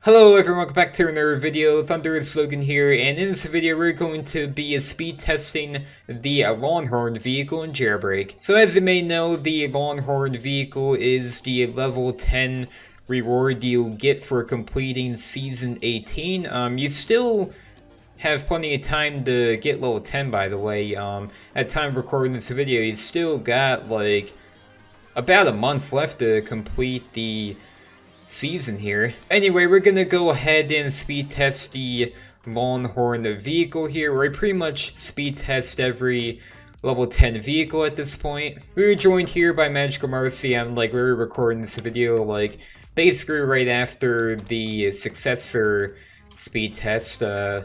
Hello everyone, welcome back to another video. Thunder and Slogan here, and in this video we're going to be speed testing the Longhorn vehicle in Jailbreak. So as you may know, the Longhorn vehicle is the level 10 reward you get for completing Season 18. You still have plenty of time to get level 10, by the way. At time of recording this video, you still got like about a month left to complete the season here. Anyway, we're gonna go ahead and speed test the Longhorn vehicle here, where I pretty much speed test every level 10 vehicle at this point. We were joined here by Magical Mercy. I'm like literally recording this video like basically right after the successor speed test. I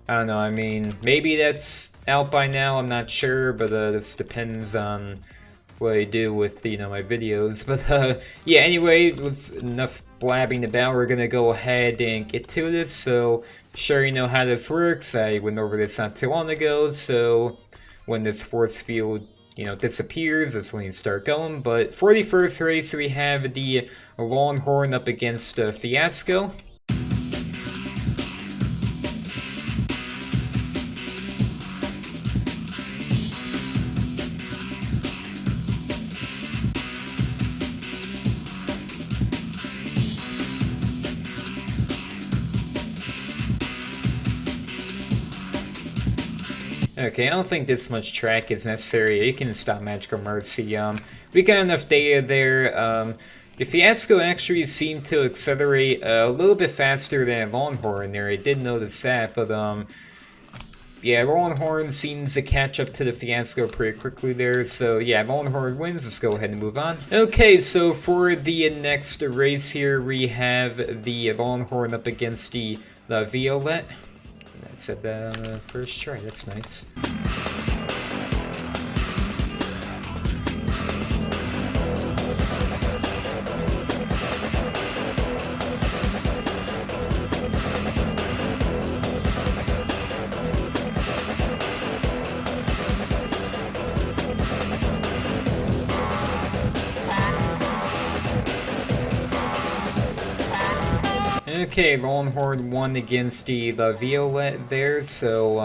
don't know, I mean, maybe that's out by now, I'm not sure, but this depends on what I do with, my videos. But yeah, anyway, with enough blabbing about, we're gonna go ahead and get to this. So I'm sure you know how this works. I went over this not too long ago. So when this force field disappears, that's when you start going. But for the first race, we have the Longhorn up against Fiasco. Okay, I don't think this much track is necessary. You can stop Magical Mercy. We got enough data there. The Fiasco actually seemed to accelerate a little bit faster than Longhorn there. I did notice that, but yeah, Longhorn seems to catch up to the Fiasco pretty quickly there. So yeah, Longhorn wins. Let's go ahead and move on. Okay, so for the next race here, we have the Longhorn up against the Violet. I said that on the first try, that's nice. Okay, Longhorn won against the Violet there, so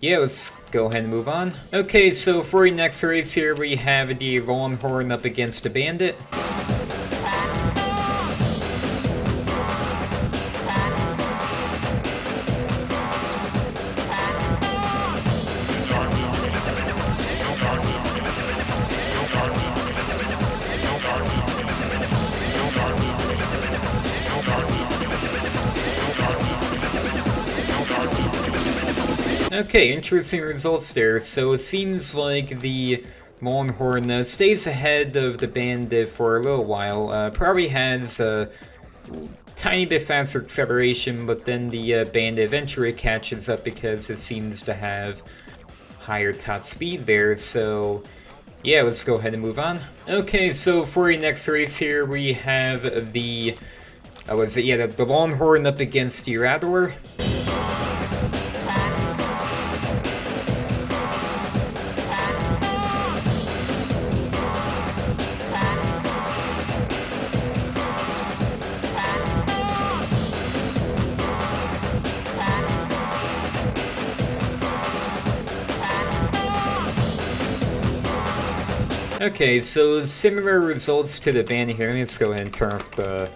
yeah, let's go ahead and move on. Okay, so for the next race here, we have the Longhorn up against the Bandit. Okay, interesting results there. So it seems like the Longhorn stays ahead of the Bandit for a little while. Probably has a tiny bit faster acceleration, but then the Bandit eventually catches up because it seems to have higher top speed there. So yeah, let's go ahead and move on. Okay, so for the next race here, we have the the Longhorn up against the Rattler. Okay, so similar results to the Bandit here. Let's go ahead and turn off the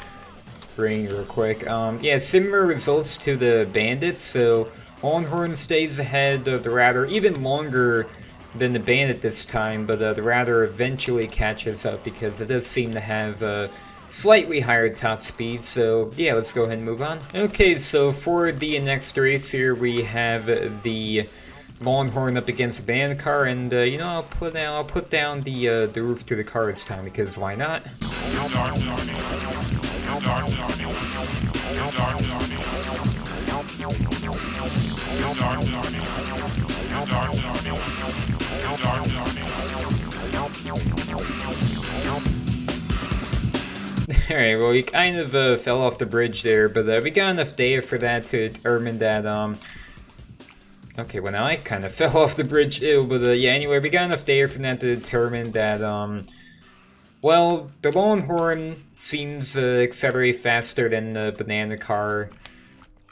ring real quick. Yeah, similar results to the Bandit. So Longhorn stays ahead of the Rattler even longer than the Bandit this time, but the Rattler eventually catches up because it does seem to have slightly higher top speed. So yeah, let's go ahead and move on. Okay, so for the next race here, we have the Longhorn up against the Bandit car, and I'll put down the roof to the car this time because why not? Alright, well, we kind of fell off the bridge there, but we got enough data for that to determine that okay, well now I kind of fell off the bridge too, but yeah, anyway, we got enough data from that to determine that Well, the Longhorn seems to accelerate faster than the banana car.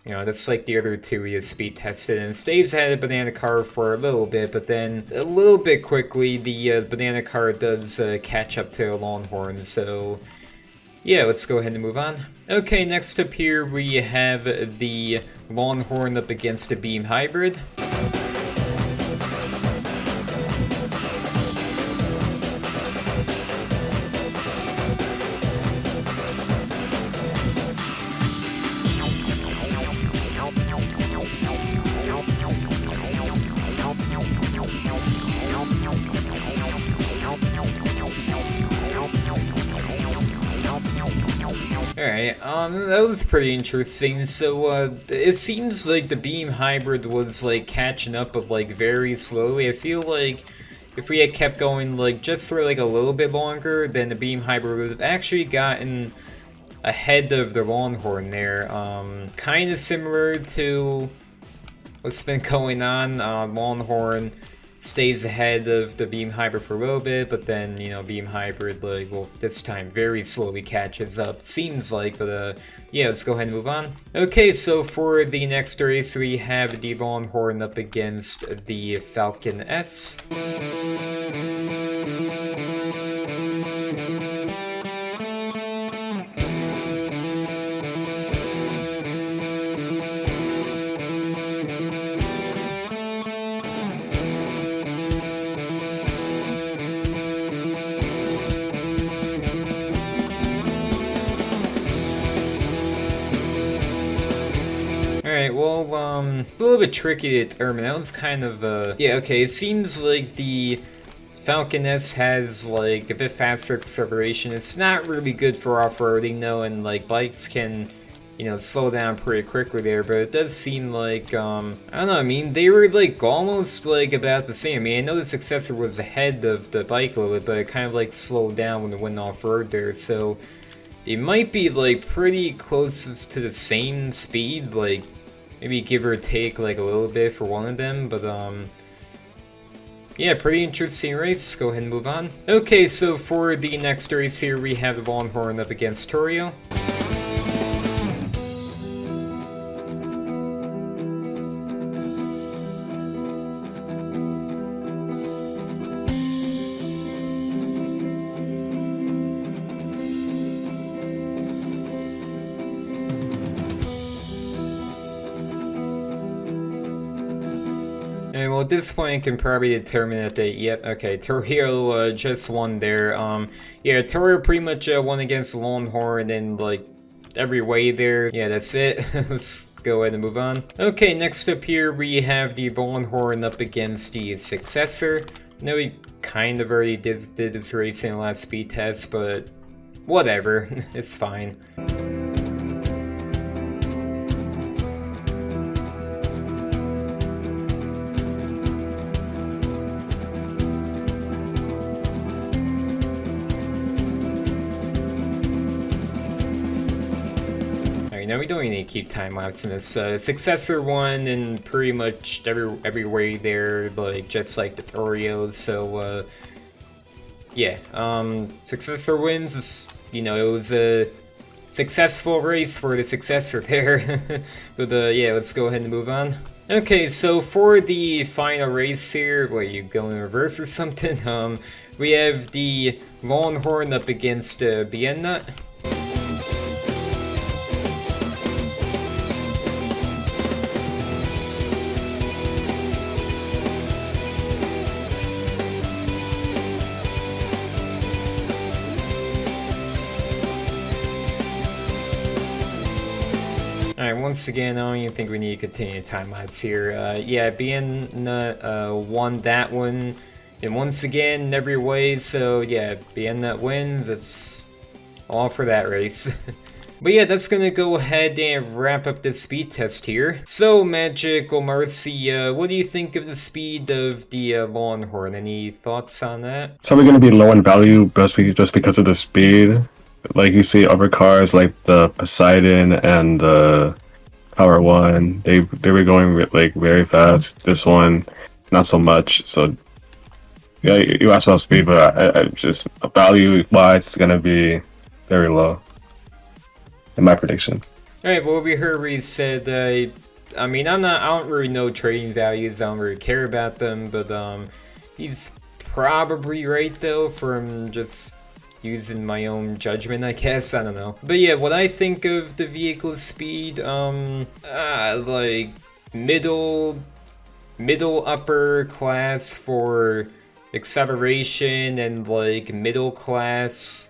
You know, that's like the other two we have speed tested, and stays ahead of banana car for a little bit, but then a little bit quickly, the banana car does catch up to the Longhorn, so yeah, let's go ahead and move on. Okay, next up here we have the Longhorn up against the Beam Hybrid. Alright, that was pretty interesting. So, it seems like the Beam Hybrid was, like, catching up, but, like, very slowly. I feel like if we had kept going, like, just for, like, a little bit longer, then the Beam Hybrid would have actually gotten ahead of the Longhorn there. Kind of similar to what's been going on. Longhorn stays ahead of the Beam Hybrid for a little bit, but then, you know, Beam Hybrid, like, well, this time very slowly catches up, seems like, but, yeah, let's go ahead and move on. Okay, so for the next race, we have the Longhorn up against the Falcon S. Alright, well, it's a little bit tricky to determine. That was kind of, yeah, okay, it seems like the Falcon S has, like, a bit faster acceleration. It's not really good for off-roading, though, and, like, bikes can, you know, slow down pretty quickly there, but it does seem like, I don't know, I mean, they were, like, almost, like, about the same. I mean, I know the successor was ahead of the bike a little bit, but it kind of, like, slowed down when it went off-road there, so it might be, like, pretty close to the same speed, like, maybe give or take like a little bit for one of them, but yeah, pretty interesting race. Go ahead and move on. Okay, so for the next race here, we have the Longhorn up against Torio. And well, at this point, I can probably determine that they, yep, okay, Torio just won there. Yeah, Torio pretty much won against Longhorn in, like, every way there. Yeah, that's it. Let's go ahead and move on. Okay, next up here, we have the Longhorn up against the successor. I know we kind of already did this race in the last speed test, but whatever, it's fine. No, we don't even need to keep time lapse in this. Successor won in pretty much every way there, like just like the Torio. So yeah, successor wins. You know, it was a successful race for the successor there. But yeah, let's go ahead and move on. Okay, so for the final race here, wait, you go in reverse or something? We have the Longhorn up against Vienna. Alright, once again, I don't even think we need to continue time lapse here. Yeah, Vienna won that one, and once again, in every way, so yeah, Vienna wins. It's all for that race. But yeah, that's gonna go ahead and wrap up this speed test here. So, Magical Marcy, what do you think of the speed of the Longhorn? Any thoughts on that? It's probably going to be low in value just because of the speed. Like you see other cars like the Poseidon and the Power One, they were going like very fast. This one, not so much. So Yeah, you asked about speed, but I just value wise, it's gonna be very low in my prediction. Alright, well, we heard Reed said, I mean, I don't really know trading values, I don't really care about them, but, he's probably right, though, from just using my own judgment, I guess, I don't know. But yeah, what I think of the vehicle speed, like, middle upper class for acceleration, and, like, middle class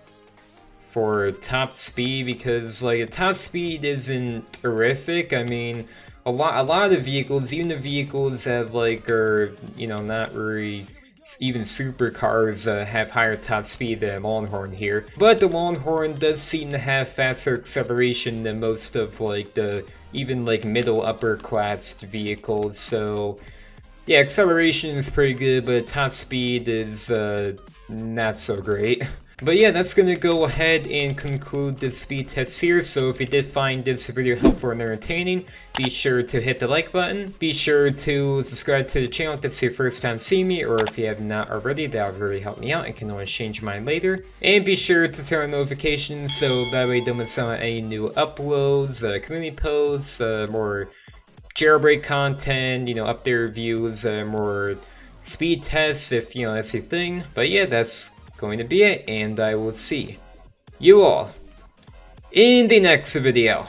for top speed, because like top speed isn't terrific. I mean, a lot of the vehicles, even the vehicles that like are, you know, not really even supercars, have higher top speed than Longhorn here. But the Longhorn does seem to have faster acceleration than most of like the even like middle upper class vehicles. So yeah, acceleration is pretty good, but top speed is not so great. But yeah, that's gonna go ahead and conclude the speed test here. So if you did find this video helpful and entertaining, be sure to hit the like button. Be sure to subscribe to the channel if it's your first time seeing me, or if you have not already, that would really help me out and can always change mine later. And be sure to turn on notifications so that way you don't miss out on any new uploads, community posts, more jailbreak content, you know, update reviews, more speed tests if, you know, that's your thing. But yeah, that's going to be it, and I will see you all in the next video.